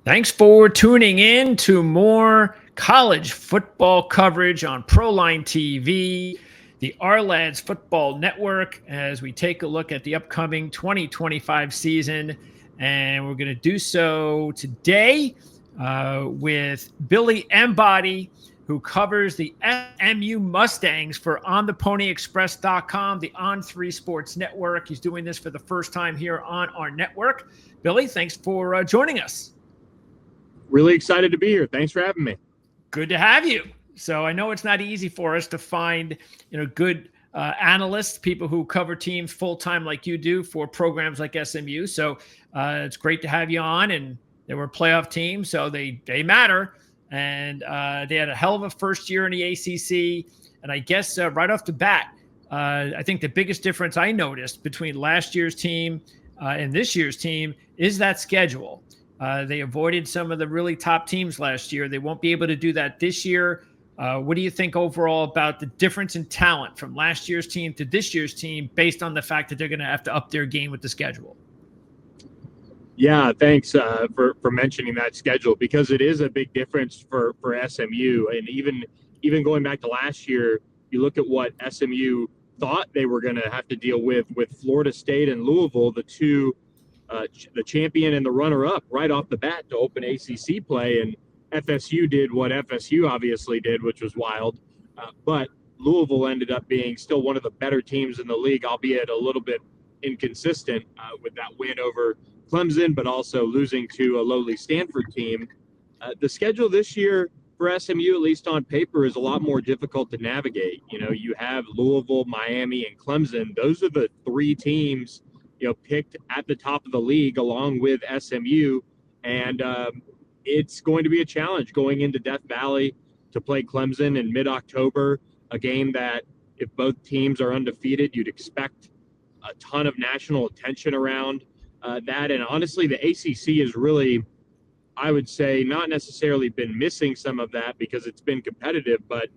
Thanks for tuning in to more college football coverage on Proline TV, the Our Football Network, as we take a look at the upcoming 2025 season. And we're going to do so today with Billy Embody, who covers the SMU Mustangs for OnThePonyExpress.com, the On3 Sports Network. He's doing this for the first time here on our network. Billy, thanks for joining us. Really excited to be here. Thanks for having me. Good to have you. So I know it's not easy for us to find, good analysts, people who cover teams full-time like you do for programs like SMU. So it's great to have you on. And they were a playoff team, so they matter. And they had a hell of a first year in the ACC. And I guess right off the bat, I think the biggest difference I noticed between last year's team and this year's team is that schedule. They avoided some of the really top teams last year. They won't be able to do that this year. What do you think overall about the difference in talent from last year's team to this year's team based on the fact that they're going to have to up their game with the schedule? Yeah, thanks for mentioning that schedule, because it is a big difference for SMU. And even going back to last year, you look at what SMU thought they were going to have to deal with Florida State and Louisville, the champion and the runner-up right off the bat to open ACC play, and FSU did what FSU obviously did, which was wild. But Louisville ended up being still one of the better teams in the league, albeit a little bit inconsistent with that win over Clemson, but also losing to a lowly Stanford team. The schedule this year for SMU, at least on paper, is a lot more difficult to navigate. You have Louisville, Miami, and Clemson. Those are the three teams picked at the top of the league along with SMU. And it's going to be a challenge going into Death Valley to play Clemson in mid-October, a game that if both teams are undefeated, you'd expect a ton of national attention around that. And honestly, the ACC is really, I would say, not necessarily been missing some of that because it's been competitive, but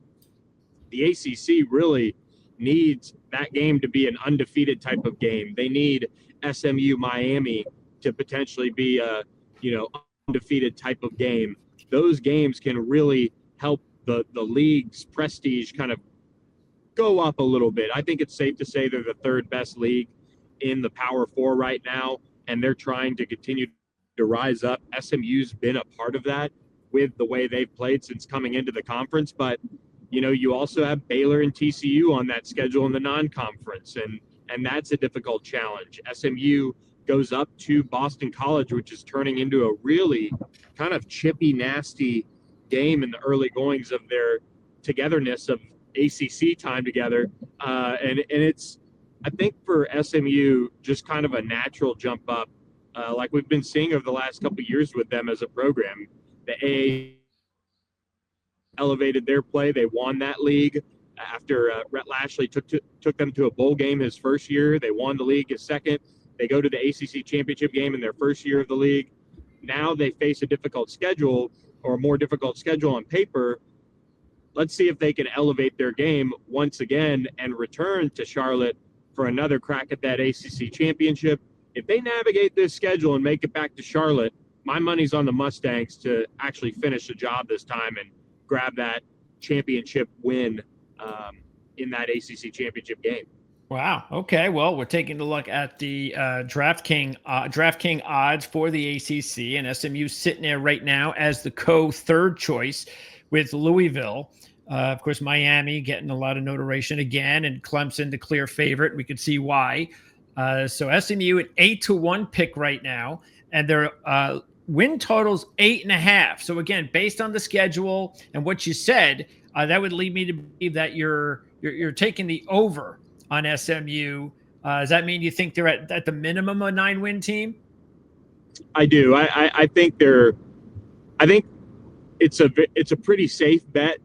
the ACC really needs that game to be an undefeated type of game. They need SMU Miami to potentially be a undefeated type of game. Those games can really help the league's prestige kind of go up a little bit. I think it's safe to say they're the third best league in the Power Four right now, and they're trying to continue to rise up. SMU's been a part of that with the way they've played since coming into the conference, but you also have Baylor and TCU on that schedule in the non-conference, and that's a difficult challenge. SMU goes up to Boston College, which is turning into a really kind of chippy, nasty game in the early goings of their togetherness of ACC time together. And it's, I think for SMU, just kind of a natural jump up, like we've been seeing over the last couple of years with them as a program. The AA elevated their play. They won that league after Rhett Lashley took them to a bowl game his first year. They won the league his second. They go to the ACC championship game in their first year of the league. Now they face a difficult schedule, or a more difficult schedule on paper. Let's see if they can elevate their game once again and return to Charlotte for another crack at that ACC championship. If they navigate this schedule and make it back to Charlotte, my money's on the Mustangs to actually finish the job this time and grab that championship win in that ACC championship game. Wow. Okay. Well, we're taking a look at the DraftKings odds for the ACC, and SMU sitting there right now as the third choice with Louisville. Of course, Miami getting a lot of notoriety again, and Clemson the clear favorite. We could see why. So SMU at 8-1 pick right now, and their win total's 8.5. So again, based on the schedule and what you said, that would lead me to believe that you're taking the over on SMU. Does that mean you think they're at the minimum a 9-win team? I do. I think it's a pretty safe bet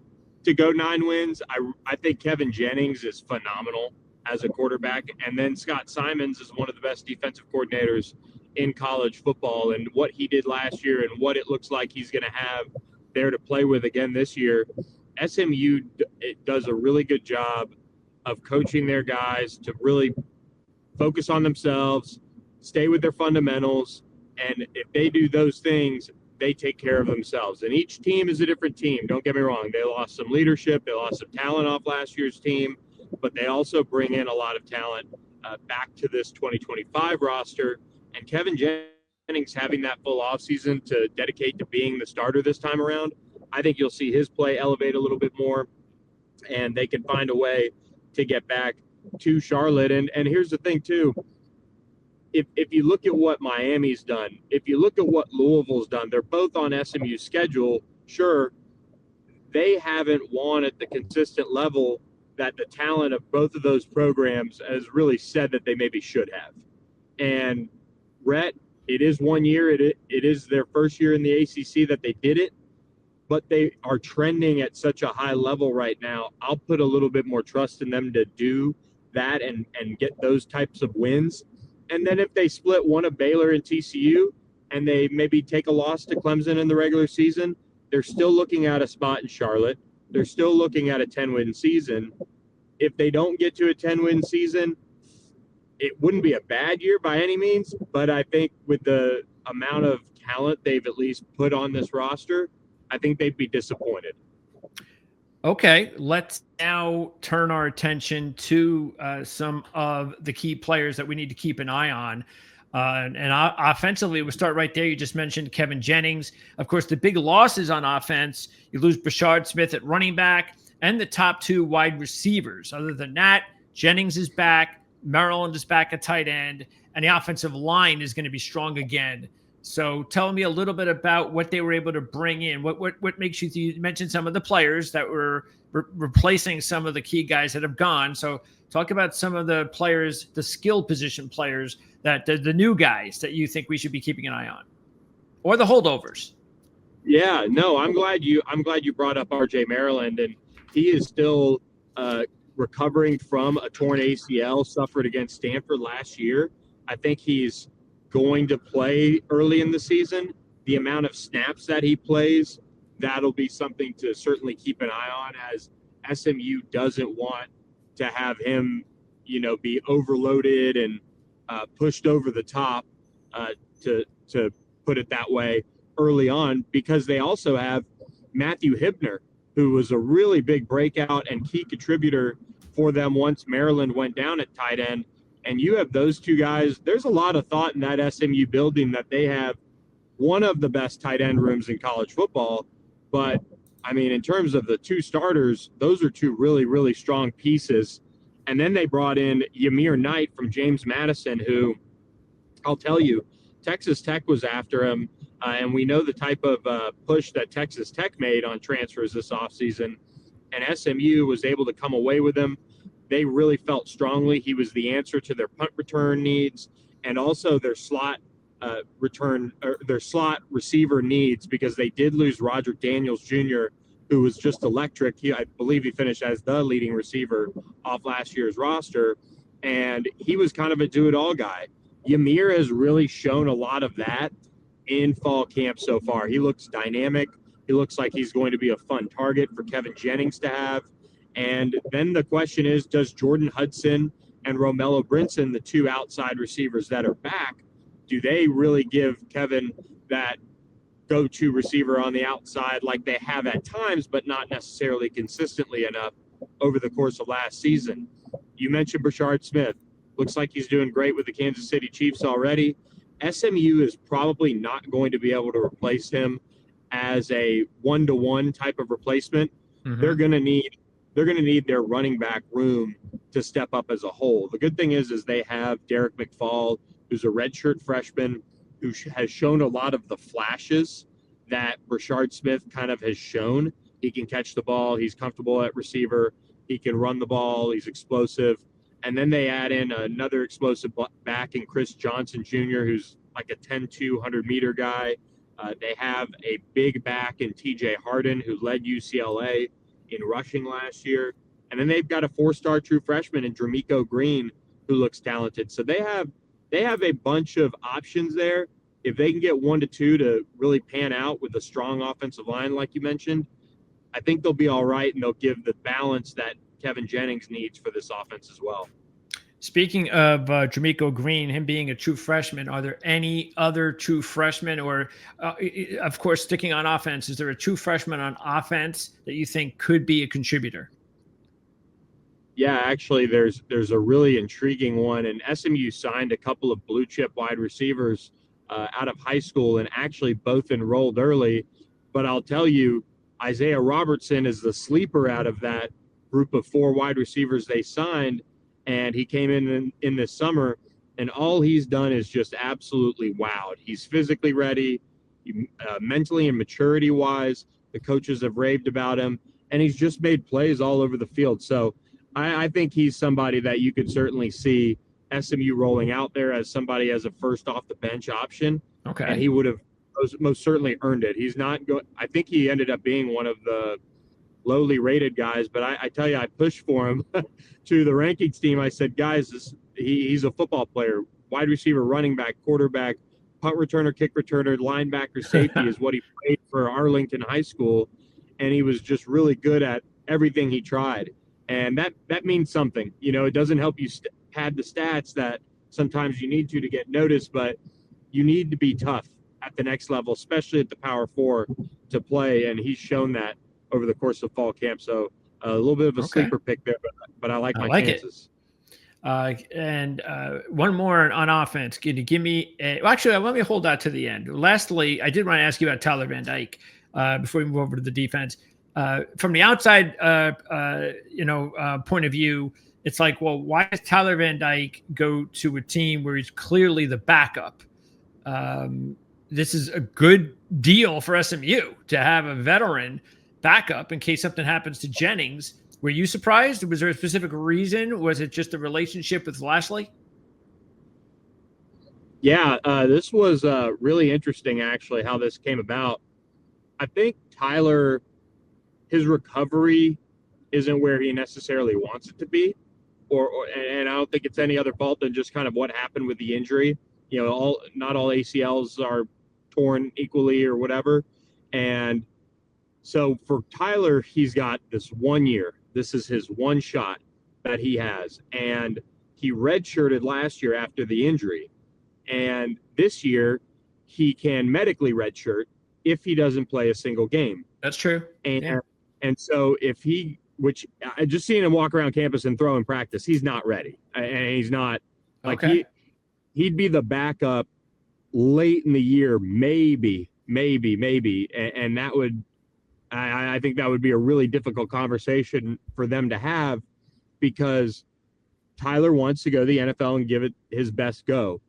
to go 9 wins. I think Kevin Jennings is phenomenal as a quarterback, and then Scott Simons is one of the best defensive coordinators in college football, and what he did last year and what it looks like he's going to have there to play with again this year. SMU does a really good job of coaching their guys to really focus on themselves, stay with their fundamentals, and if they do those things, they take care of themselves. And each team is a different team. Don't get me wrong. They lost some leadership. They lost some talent off last year's team, but they also bring in a lot of talent back to this 2025 roster. And Kevin Jennings having that full offseason to dedicate to being the starter this time around, I think you'll see his play elevate a little bit more, and they can find a way to get back to Charlotte. And here's the thing, too. If you look at what Miami's done, if you look at what Louisville's done, they're both on SMU's schedule. Sure, they haven't won at the consistent level that the talent of both of those programs has really said that they maybe should have. And Rhett, it is 1 year. It is their first year in the ACC that they did it, but they are trending at such a high level right now. I'll put a little bit more trust in them to do that and get those types of wins. And then if they split one of Baylor and TCU and they maybe take a loss to Clemson in the regular season, they're still looking at a spot in Charlotte. They're still looking at a 10-win season. If they don't get to a 10-win season, it wouldn't be a bad year by any means, but I think with the amount of talent they've at least put on this roster, I think they'd be disappointed. Okay, let's now turn our attention to some of the key players that we need to keep an eye on. And offensively, we'll start right there. You just mentioned Kevin Jennings. Of course, the big losses on offense, you lose Brashard Smith at running back and the top two wide receivers. Other than that, Jennings is back, Maryland is back at tight end, and the offensive line is going to be strong again. So tell me a little bit about what they were able to bring in. What makes you mention some of the players that were replacing some of the key guys that have gone. So talk about some of the players, the skill position players, that the new guys that you think we should be keeping an eye on, or the holdovers. Yeah, no, I'm glad you brought up RJ Maryland, and he is still recovering from a torn ACL suffered against Stanford last year. I think he's going to play early in the season. The amount of snaps that he plays, that'll be something to certainly keep an eye on, as SMU doesn't want to have him, be overloaded and pushed over the top, to put it that way, early on, because they also have Matthew Hibner, who was a really big breakout and key contributor for them once Maryland went down at tight end. And you have those two guys. There's a lot of thought in that SMU building that they have one of the best tight end rooms in college football. But, I mean, in terms of the two starters, those are two really, really strong pieces. And then they brought in Ymir Knight from James Madison, who, I'll tell you, Texas Tech was after him. And we know the type of push that Texas Tech made on transfers this offseason. And SMU was able to come away with him. They really felt strongly he was the answer to their punt return needs and also their slot their slot receiver needs, because they did lose Roger Daniels Jr., who was just electric. I believe he finished as the leading receiver off last year's roster, and he was kind of a do-it-all guy. Ymir has really shown a lot of that in fall camp so far. He looks dynamic. He looks like he's going to be a fun target for Kevin Jennings to have. And then the question is, does Jordan Hudson and Romello Brinson, the two outside receivers that are back, do they really give Kevin that go-to receiver on the outside like they have at times, but not necessarily consistently enough over the course of last season? You mentioned Brashard Smith. Looks like he's doing great with the Kansas City Chiefs already. SMU is probably not going to be able to replace him as a one-to-one type of replacement. Mm-hmm. They're going to need their running back room to step up as a whole. The good thing is they have Derek McFall, who's a redshirt freshman, who has shown a lot of the flashes that Brashard Smith kind of has shown. He can catch the ball. He's comfortable at receiver. He can run the ball. He's explosive. And then they add in another explosive back in Chris Johnson Jr., who's like a 10-2 100-meter guy. They have a big back in TJ Harden, who led UCLA in rushing last year. And then they've got a 4-star true freshman in Dramico Green, who looks talented. So they have a bunch of options there. If they can get 1 to 2 to really pan out with a strong offensive line, like you mentioned, I think they'll be all right, and they'll give the balance that Kevin Jennings needs for this offense as well. Speaking of D'Amico Green, him being a true freshman, are there any other true freshmen, or of course, sticking on offense, is there a true freshman on offense that you think could be a contributor? Yeah, actually, there's a really intriguing one, and SMU signed a couple of blue chip wide receivers out of high school, and actually both enrolled early. But I'll tell you, Isaiah Robertson is the sleeper out of that group of 4 wide receivers they signed, and he came in this summer, and all he's done is just absolutely wowed. He's physically ready, mentally and maturity wise. The coaches have raved about him, and he's just made plays all over the field. So I think he's somebody that you could certainly see SMU rolling out there as somebody as a first off the bench option. Okay. And he would have most certainly earned it. He's not I think he ended up being one of the lowly rated guys, but I tell you, I pushed for him to the rankings team. I said, guys, he's a football player, wide receiver, running back, quarterback, punt returner, kick returner, linebacker, safety is what he played for Arlington High School. And he was just really good at everything he tried. And that means something. You know, it doesn't help you pad the stats that sometimes you need to get noticed, but you need to be tough at the next level, especially at the Power 4 to play. And he's shown that over the course of fall camp. So a little bit of a sleeper pick there, but I like my chances. And one more on offense. Can you give me actually, let me hold that to the end. Lastly, I did want to ask you about Tyler Van Dyke before we move over to the defense. From the outside, point of view, it's like, well, why does Tyler Van Dyke go to a team where he's clearly the backup? This is a good deal for SMU to have a veteran backup in case something happens to Jennings. Were you surprised? Was there a specific reason? Was it just a relationship with Lashley? Yeah, this was really interesting, actually, how this came about. I think Tyler, his recovery isn't where he necessarily wants it to be, and I don't think it's any other fault than just kind of what happened with the injury. You know, not all ACLs are torn equally or whatever, and so for Tyler, he's got this 1 year. This is his one shot that he has, and he redshirted last year after the injury, and this year he can medically redshirt if he doesn't play a single game. That's true. And so if which I just seen him walk around campus and throw in practice, he's not ready. And he's not like he'd be the backup late in the year, maybe. And that would, I think that would be a really difficult conversation for them to have, because Tyler wants to go to the NFL and give it his best go.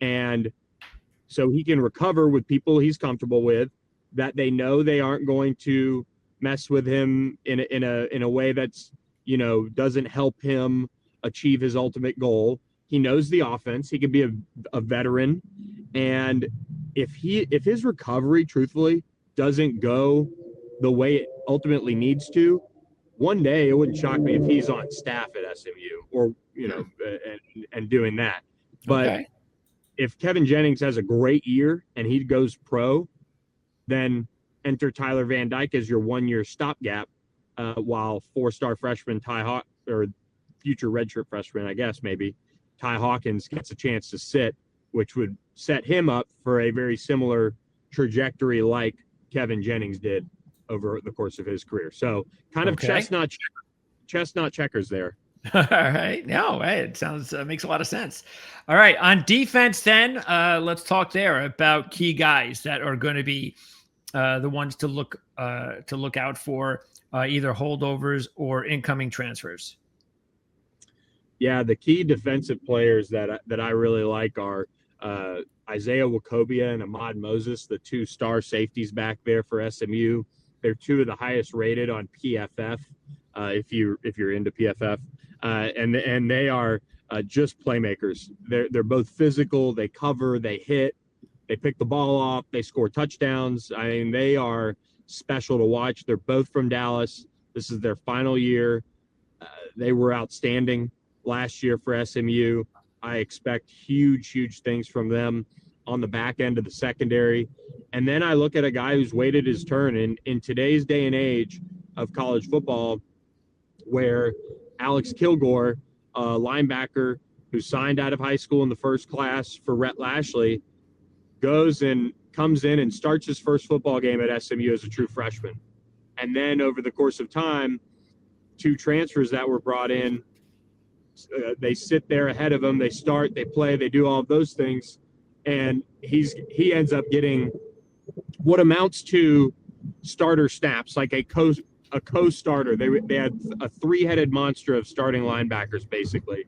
And so he can recover with people he's comfortable with, that they know they aren't going to mess with him in a way that's, you know, doesn't help him achieve his ultimate goal. He knows the offense. He can be a veteran. And if his recovery, truthfully, doesn't go the way it ultimately needs to, one day it wouldn't shock me if he's on staff at SMU or, you know, and doing that. But if Kevin Jennings has a great year and he goes pro, then enter Tyler Van Dyke as your 1 year stopgap, while 4-star freshman or future redshirt freshman, I guess maybe, Ty Hawkins gets a chance to sit, which would set him up for a very similar trajectory like Kevin Jennings did over the course of his career. So kind of chestnut checkers there. All right. No, it sounds makes a lot of sense. All right. On defense, then, let's talk there about key guys that are going to be the ones to look out for, either holdovers or incoming transfers. Yeah, the key defensive players that I really like are Isaiah Wacobia and Ahmad Moses, the 2 star safeties back there for SMU. They're 2 of the highest rated on PFF, if you're into PFF, and they are just playmakers. They're both physical. They cover. They hit. They pick the ball off. They score touchdowns. I mean, they are special to watch. They're both from Dallas. This is their final year. They were outstanding last year for SMU. I expect huge things from them on the back end of the secondary. And then I look at a guy who's waited his turn. In today's day and age of college football, where Alex Kilgore, a linebacker who signed out of high school in the first class for Rhett Lashley, goes and comes in and starts his first football game at SMU as a true freshman. And then over the course of time, 2 transfers that were brought in, they sit there ahead of him. They start, they play, they do all of those things. And he ends up getting what amounts to starter snaps, like a co-starter. They had a 3-headed monster of starting linebackers, basically.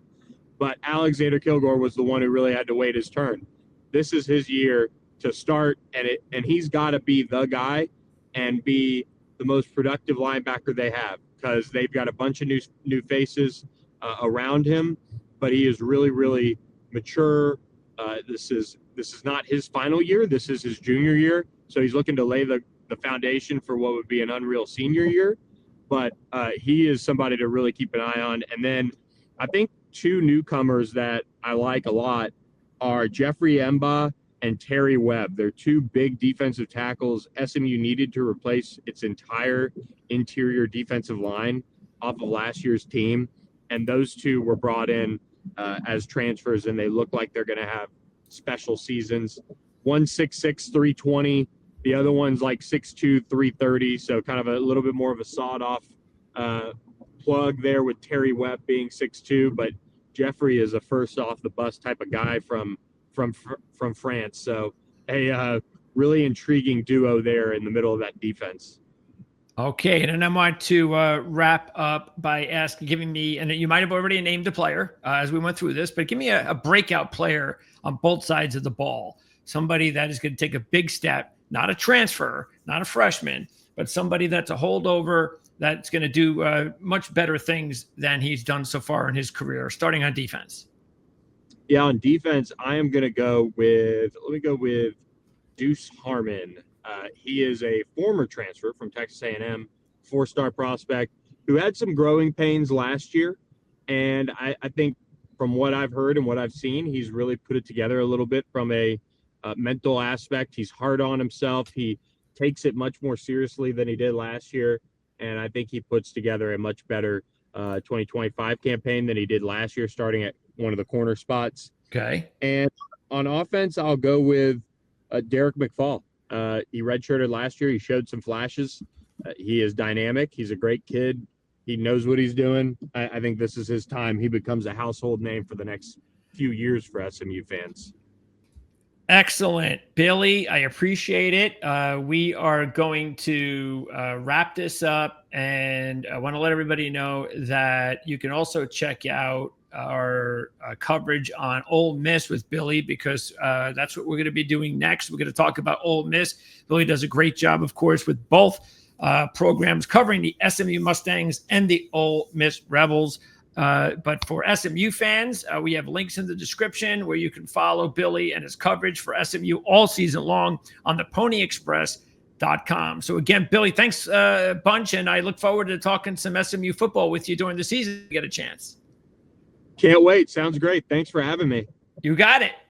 But Alexander Kilgore was the one who really had to wait his turn. This is his year to start, and he's got to be the guy and be the most productive linebacker they have, because they've got a bunch of new faces around him. But he is really, really mature. This is not his final year. This is his junior year. So he's looking to lay the foundation for what would be an unreal senior year. But he is somebody to really keep an eye on. And then I think 2 newcomers that I like a lot are Jeffrey Emba and Terry Webb. They're 2 big defensive tackles. SMU needed to replace its entire interior defensive line off of last year's team. And those 2 were brought in as transfers, and they look like they're going to have special seasons. One 6'6", 320. The other one's like 6'2", 330. So kind of a little bit more of a sawed-off plug there, with Terry Webb being 6'2". But Jeffrey is a first-off-the-bus type of guy from France. So a really intriguing duo there in the middle of that defense. Okay, and then I want to wrap up by giving me, and you might have already named a player as we went through this, but give me a breakout player on both sides of the ball. Somebody that is going to take a big step, not a transfer, not a freshman, but somebody that's a holdover that's going to do much better things than he's done so far in his career, starting on defense. Yeah, on defense, I am going to go with Deuce Harmon. He is a former transfer from Texas A&M, 4-star prospect who had some growing pains last year. And I think from what I've heard and what I've seen, he's really put it together a little bit from a mental aspect. He's hard on himself. He takes it much more seriously than he did last year. And I think he puts together a much better 2025 campaign than he did last year, starting at one of the corner spots. Okay. And on offense, I'll go with Derek McFall. He redshirted last year. He showed some flashes. He is dynamic. He's a great kid. He knows what he's doing. I think this is his time. He becomes a household name for the next few years for SMU fans. Excellent. Billy, I appreciate it. We are going to wrap this up, and I want to let everybody know that you can also check out our coverage on Ole Miss with Billy, because that's what we're going to be doing next. We're going to talk about Ole Miss. Billy does a great job, of course, with both programs, covering the SMU Mustangs and the Ole Miss Rebels. But for SMU fans, we have links in the description where you can follow Billy and his coverage for SMU all season long on the ponyexpress.com. So again, Billy, thanks a bunch, and I look forward to talking some SMU football with you during the season if you get a chance. Can't wait. Sounds great. Thanks for having me. You got it.